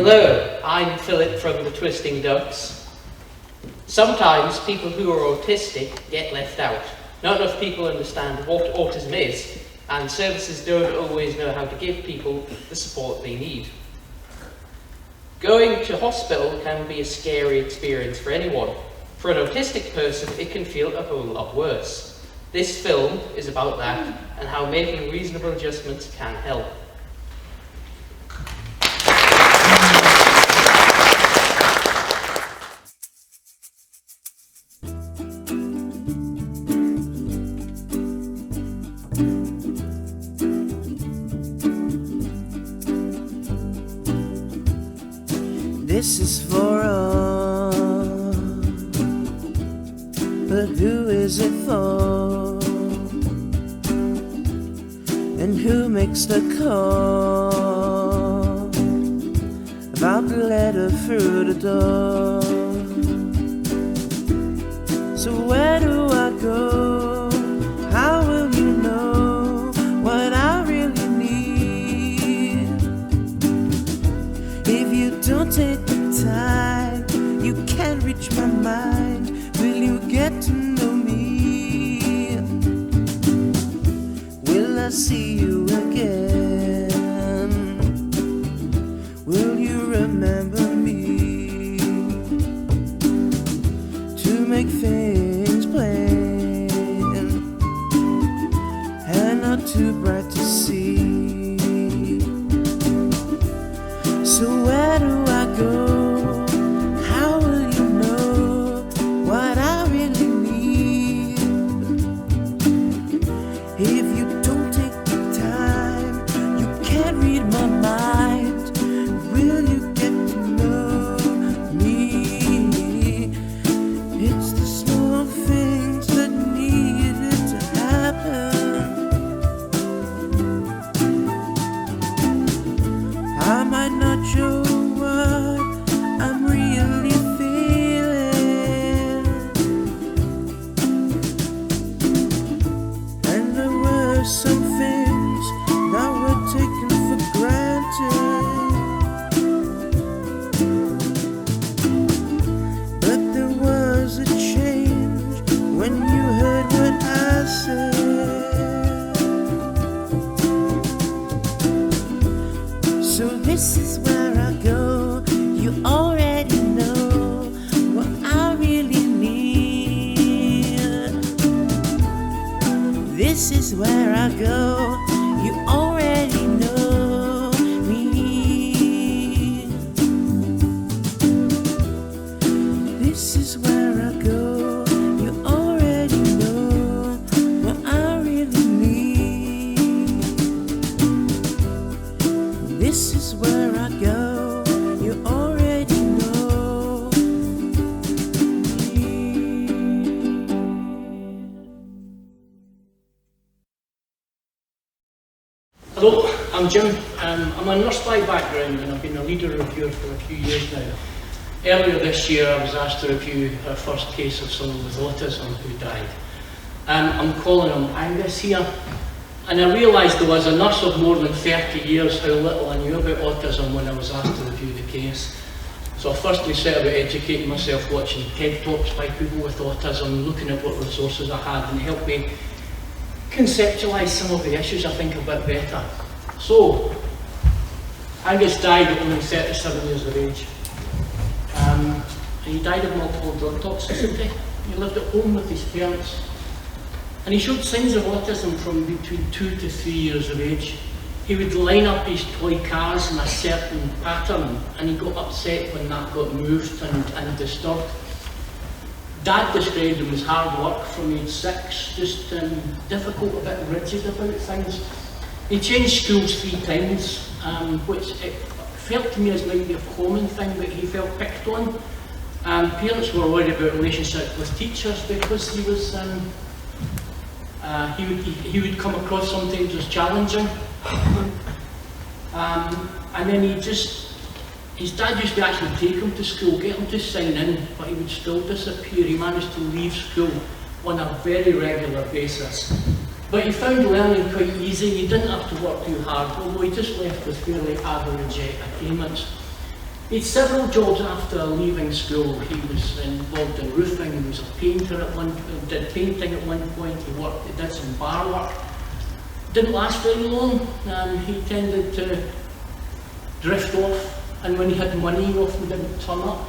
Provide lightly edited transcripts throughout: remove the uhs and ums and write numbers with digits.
Hello, I'm Philip from the Twisting Ducks. Sometimes people who are autistic get left out. Not enough people understand what autism is, and services don't always know how to give people the support they need. Going to hospital can be a scary experience for anyone. For an autistic person, it can feel a whole lot worse. This film is about that and how making reasonable adjustments can help. This is for all, but who is it for? And who makes the call about the letter through the door? So where do I go? How will you know what I really need? If you don't take the time, you can't reach my mind. Will you get to know me? Will I see you again? Will you remember me? To make things plain and not too bright to see. So where do I go? How will you know what I really need? If you don't take the time, you can't read my mind. Will you get to know me? It's the small things that needed to happen. I might not show what I'm really feeling, and there were some things that were taken for granted, but there was a change when you heard what I said. So this is where I go. You already know what I really need. This is where I go. You already know me. This is where I go. You already know what I really need. This is where I go. You already know me. Hello, I'm Jim. I'm a nurse by background and I've been a leader reviewer for a few years now. Earlier this year I was asked to review our first case of someone with autism who died. I'm calling him Angus here, and I realised though as a nurse of more than 30 years how little I knew about autism when I was asked to review the case. So I firstly set about educating myself, watching TED Talks by people with autism, looking at what resources I had, and it helped me conceptualise some of the issues I think a bit better. So, Angus died at only 37 years of age. And he died of multiple drug toxicity. He lived at home with his parents. And he showed signs of autism from between 2 to 3 years of age. He would line up his toy cars in a certain pattern, and he got upset when that got moved and disturbed. Dad described him as hard work from age 6, just difficult, a bit rigid about things. He changed schools 3 times, which it felt to me as might be a common thing, but he felt picked on. Parents were worried about relationships with teachers because he was he would come across sometimes as challenging. And then his dad used to actually take him to school, get him to sign in, but he would still disappear. He managed to leave school on a very regular basis. But he found learning quite easy. He didn't have to work too hard, although he just left with fairly average attainments. He had several jobs after leaving school. He was involved in roofing, he was a painter at one point, did painting at one point, he did some bar work. Didn't last very long. He tended to drift off, and when he had money he often didn't turn up.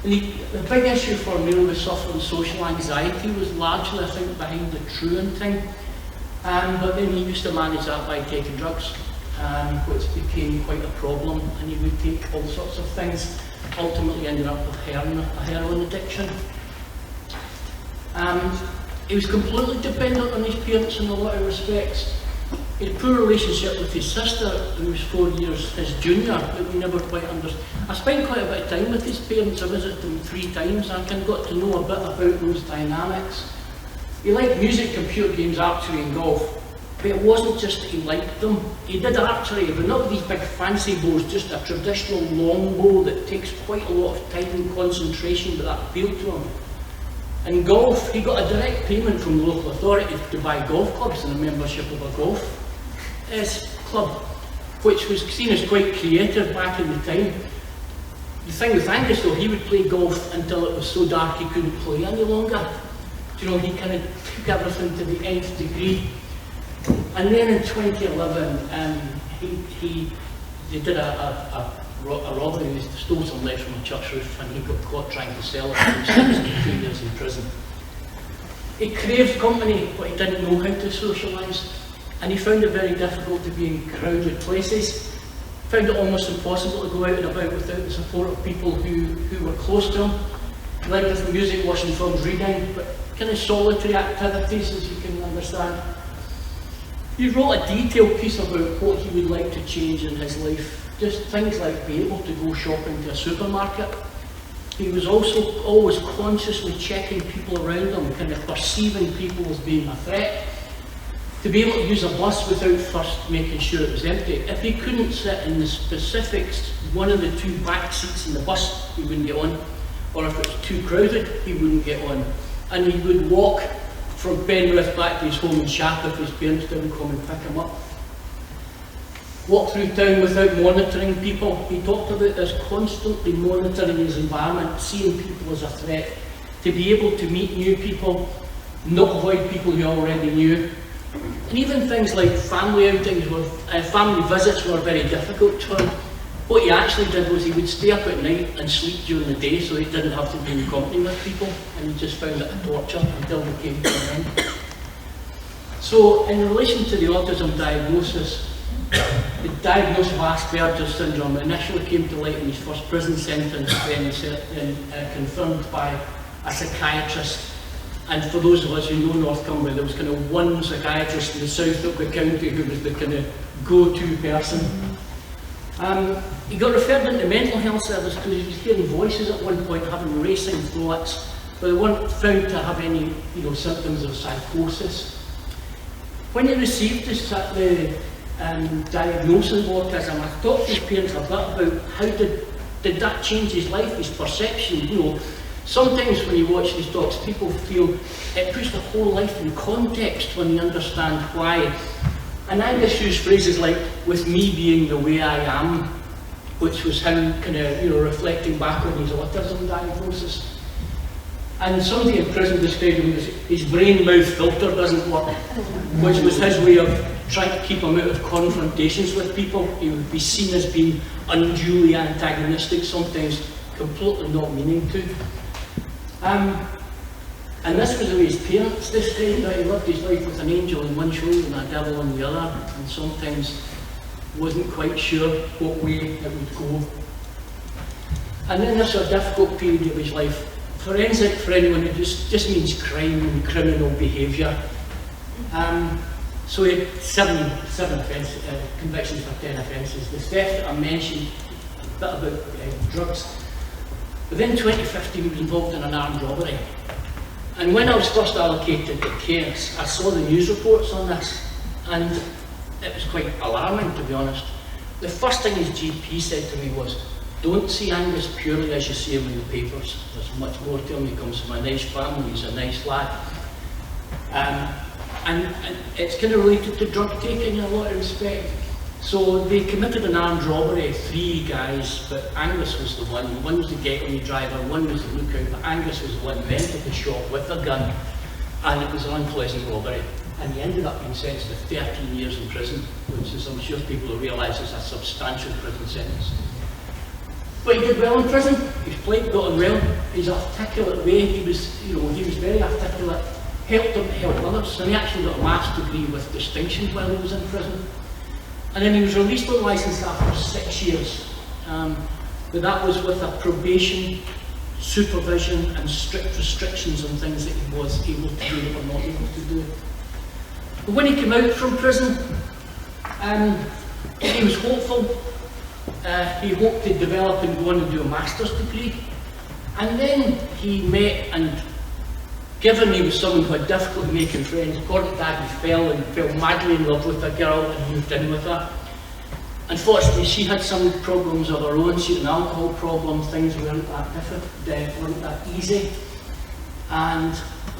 And the big issue for Neil was suffering social anxiety was largely, I think, behind the truant thing. But then he used to manage that by taking drugs, which became quite a problem, and he would take all sorts of things, ultimately ended up with a heroin addiction. He was completely dependent on his parents in a lot of respects. He had a poor relationship with his sister, who was 4 years his junior, that we never quite understood. I spent quite a bit of time with his parents. I visited them 3 times. I kind of got to know a bit about those dynamics. He liked music, computer games, archery and golf. But it wasn't just that he liked them. He did archery, but not these big fancy bows, just a traditional long bow that takes quite a lot of time and concentration, but that appealed to him. In golf, he got a direct payment from the local authority to buy golf clubs and a membership of a golf club, which was seen as quite creative back in the time. The thing with Angus though, he would play golf until it was so dark he couldn't play any longer. You know, he kind of took everything to the nth degree. And then in 2011, they did a robbery. He stole some lead from a church roof, and he got caught trying to sell it. He was sentenced to 2 years in prison. He craved company, but he didn't know how to socialise, and he found it very difficult to be in crowded places. Found it almost impossible to go out and about without the support of people who were close to him. He liked different music, watching films, reading, but kind of solitary activities, as you can understand. He wrote a detailed piece about what he would like to change in his life. Just things like being able to go shopping to a supermarket. He was also always consciously checking people around him, kind of perceiving people as being a threat. To be able to use a bus without first making sure it was empty. If he couldn't sit in the specifics, one of the 2 back seats in the bus, he wouldn't get on. Or if it was too crowded, he wouldn't get on. And he would walk from Penrith back to his home in Shap if his parents didn't come and pick him up. Walk through town without monitoring people. He talked about this, constantly monitoring his environment, seeing people as a threat, to be able to meet new people, not avoid people he already knew. And even things like family outings, family visits were very difficult to him. What he actually did was he would stay up at night and sleep during the day so he didn't have to be in company with people, and he just found it a torture until they came to an end. So in relation to the autism diagnosis, the diagnosis of Asperger's syndrome initially came to light in his first prison sentence, then confirmed by a psychiatrist. And for those of us who know North Cumbria, there was kind of one psychiatrist in the south of the county who was the kind of go-to person. He got referred into mental health service because he was hearing voices at one point, having racing thoughts, but they weren't found to have any, symptoms of psychosis. When he received the diagnosis of autism, I talked to his parents a bit about how did that change his life, his perception. Sometimes when you watch these talks, people feel it puts the whole life in context when you understand why. And Angus used phrases like, with me being the way I am, which was him kind of, reflecting back on his autism diagnosis. And somebody in prison described him as his brain-mouth filter doesn't work, which was his way of trying to keep him out of confrontations with people. He would be seen as being unduly antagonistic, sometimes completely not meaning to. And this was the way his parents described that he lived his life with an angel on one shoulder and a devil on the other, and sometimes wasn't quite sure what way it would go. And then this was a difficult period of his life. Forensic, for anyone, it just means crime and criminal behaviour. So he had seven convictions for 10 offences. The theft that I mentioned, a bit about drugs. But then in 2015 he was involved in an armed robbery. And when I was first allocated to case, I saw the news reports on this, and it was quite alarming, to be honest. The first thing his GP said to me was, don't see Angus purely as you see him in the papers. There's much more to him. He comes from a nice family, he's a nice lad. And it's kind of related to drug taking in a lot of respect. So they committed an armed robbery, 3 guys, but Angus was the one. One was the getaway driver, one was the lookout, but Angus was the one who entered the shop with a gun, and it was an unpleasant robbery. And he ended up being sentenced to 13 years in prison, which is, I'm sure people will realise, is a substantial prison sentence. But he did well in prison. He got on well. His articulate way, he was very articulate, helped him to help others, and he actually got a master's degree with distinction while he was in prison. And then he was released on licence after 6 years. But that was with a probation, supervision and strict restrictions on things that he was able to do or not able to do. But when he came out from prison, he was hopeful. He hoped to develop and go on and do a master's degree. And then he met, and given he was someone who had difficulty making friends, according to Dad, he fell madly in love with a girl and moved in with her. Unfortunately, she had some problems of her own. She had an alcohol problem, things weren't that easy. And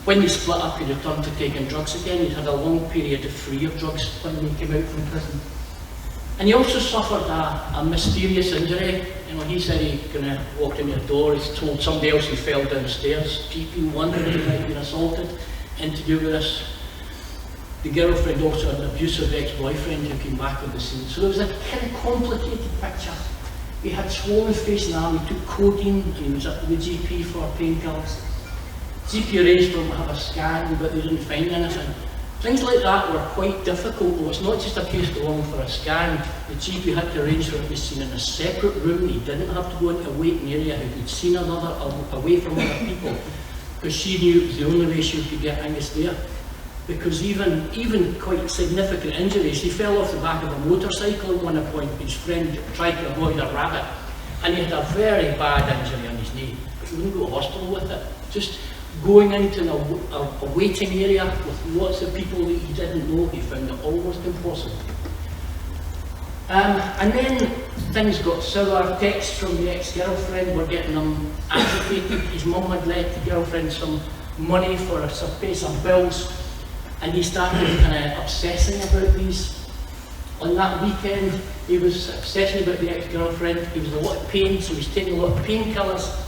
when they split up, he returned to taking drugs again. He had a long period free of drugs when he came out from prison. And he also suffered a mysterious injury. He said he kind of walked in the door, he told somebody else he fell downstairs. GP wondered if he might have been assaulted, and to do with this. The girlfriend also had an abusive ex-boyfriend who came back on the scene. So there was a kind of complicated picture. He had swollen face and arm, he took codeine, and he was at the GP for painkillers. GP arranged for him to have a scan, but they didn't find anything. Things like that were quite difficult, though. It's not just a case of going for a scan. The GP had to arrange for him to be seen in a separate room. He didn't have to go into a waiting area. He could see another, away from other people, because she knew it was the only way she could get Angus there. Because even quite significant injuries, he fell off the back of a motorcycle at one point. His friend tried to avoid a rabbit, and he had a very bad injury on his knee. He wouldn't go to hospital with it. Just going into a waiting area with lots of people that he didn't know, he found it almost impossible. And then things got sour. Texts from the ex-girlfriend were getting him agitated. His mum had left the girlfriend some money for to pay some bills, and he started kind of obsessing about these. On that weekend, he was obsessing about the ex-girlfriend. He was in a lot of pain, so he was taking a lot of painkillers.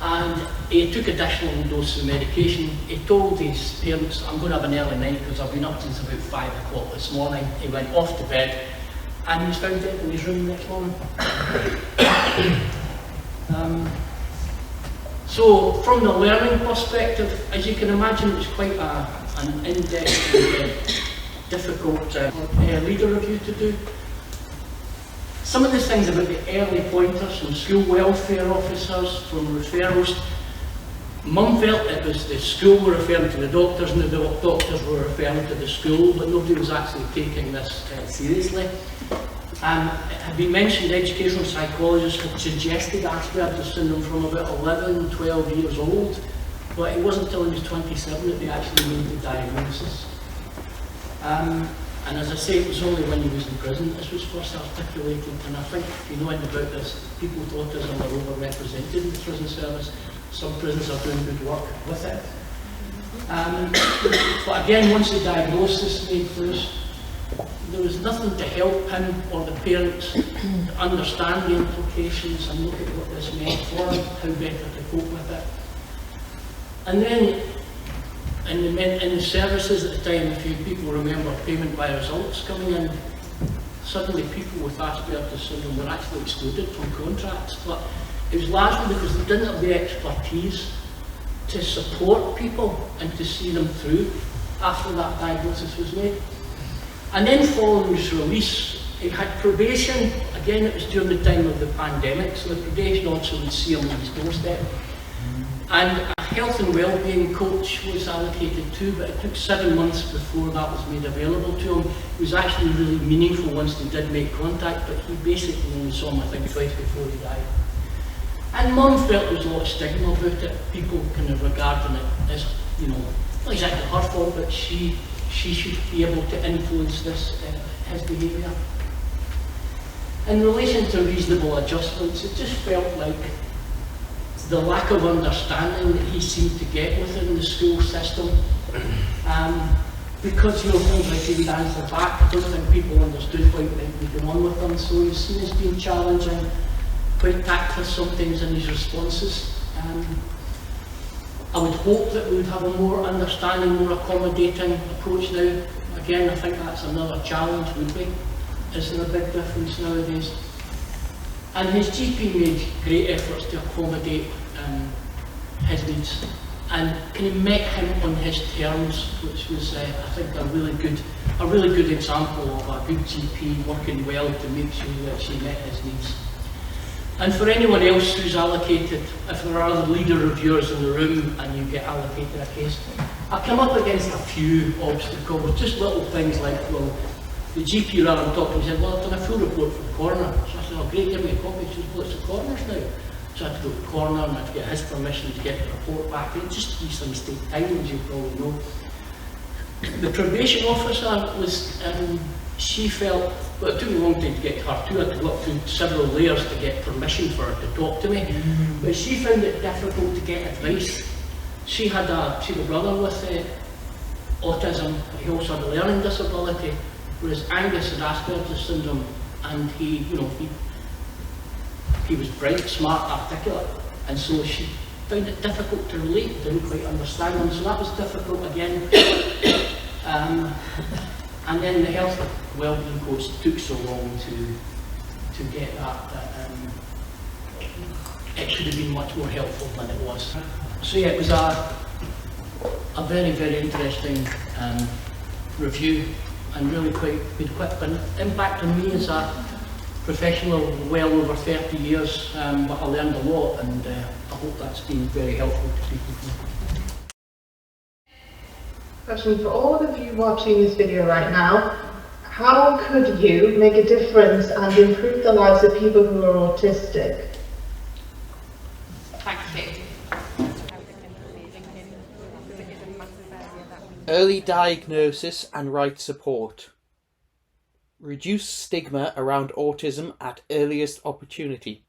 And he took additional doses of medication. He told his parents, I'm going to have an early night because I've been up since about 5 o'clock this morning. He went off to bed, and he was found dead in his room the next morning. So from the learning perspective, as you can imagine, it was quite an in-depth and difficult leader review to do. Some of the things about the early pointers from school welfare officers, from referrals, Mum felt it was the school were referring to the doctors and the doctors were referring to the school, but nobody was actually taking this seriously. It had been mentioned educational psychologists had suggested Asperger's syndrome from about 11, 12 years old, but it wasn't until he was 27 that they actually made the diagnosis. And as I say, it was only when he was in prison this was first articulated, and I think if you know anything about this, people with autism are overrepresented in the prison service. Some prisons are doing good work with it. But again, once the diagnosis made for us, there was nothing to help him or the parents to understand the implications and look at what this meant for him, how better to cope with it. And then, in the services at the time, if you people remember payment by results coming in, suddenly people with Asperger's syndrome were actually excluded from contracts. But it was largely because they didn't have the expertise to support people and to see them through after that diagnosis was made. And then following his release, he had probation. Again, it was during the time of the pandemic, so the probation officer would see him on his doorstep. And a health and well-being coach was allocated too, but it took 7 months before that was made available to him. It was actually really meaningful once they did make contact, but he basically only saw him, I think, twice before he died. And Mum felt there was a lot of stigma about it, people kind of regarding it as, you know, not exactly her fault, but she should be able to influence his behaviour. In relation to reasonable adjustments, it just felt like the lack of understanding that he seemed to get within the school system. because things like he would answer back, I don't think people understood what might be going on with him, so he's seen as being challenging, quite tactless sometimes in his responses. I would hope that we would have a more understanding, more accommodating approach now. Again, I think that's another challenge, would be. Is there a big difference nowadays? And his GP made great efforts to accommodate his needs, and kind of met him on his terms, which was, I think, a really good example of a good GP working well to make sure that she met his needs. And for anyone else who's allocated, if there are other LeDeR reviewers in the room and you get allocated a case, I come up against a few obstacles, just little things like, well, the GP rather than talking, he said, well, I've done a full report for the coroner. So I said, oh great, give me a copy. She said, well, it's the coroner's now. So I had to go to the coroner and I had to get his permission to get the report back. It just these things take time, as you probably know. The probation officer was, she felt, well, it took me a long time to get to her too. I had to go up through several layers to get permission for her to talk to me. But she found it difficult to get advice. She had a brother with autism. He also had a learning disability, whereas Angus had Asperger's syndrome, and he was bright, smart, articulate, and so she found it difficult to relate, didn't quite understand him, so that was difficult again. And then the health and wellbeing coach took so long to get that it could have been much more helpful than it was. So yeah, it was a very, very interesting review, and really quite an impact on me as a professional well over 30 years, but I learned a lot, and I hope that's been very helpful to people. Question for all of you watching this video right now: how could you make a difference and improve the lives of people who are autistic? Thank you. Early diagnosis and right support. Reduce stigma around autism at earliest opportunity.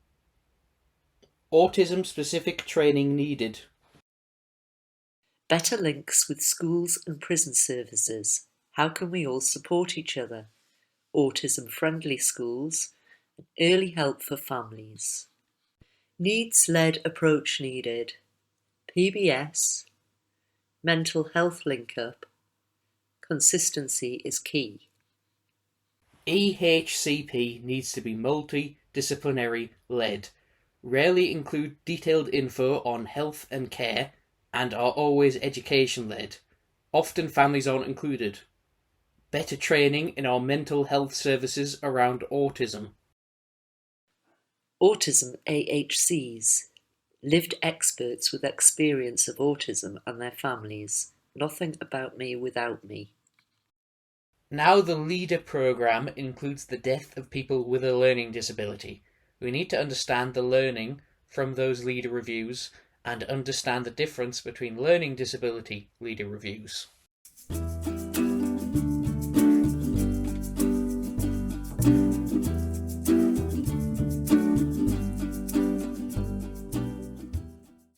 Autism-specific training needed. Better links with schools and prison services. How can we all support each other? Autism-friendly schools and early help for families. Needs-led approach needed. PBS. Mental health link-up. Consistency is key. EHCP needs to be multidisciplinary led, rarely include detailed info on health and care, and are always education led. Often families aren't included. Better training in our mental health services around autism. Autism AHCs. Lived experts with experience of autism and their families. Nothing about me without me. Now the LeDeR programme includes the death of people with a learning disability. We need to understand the learning from those LeDeR reviews and understand the difference between learning disability LeDeR reviews.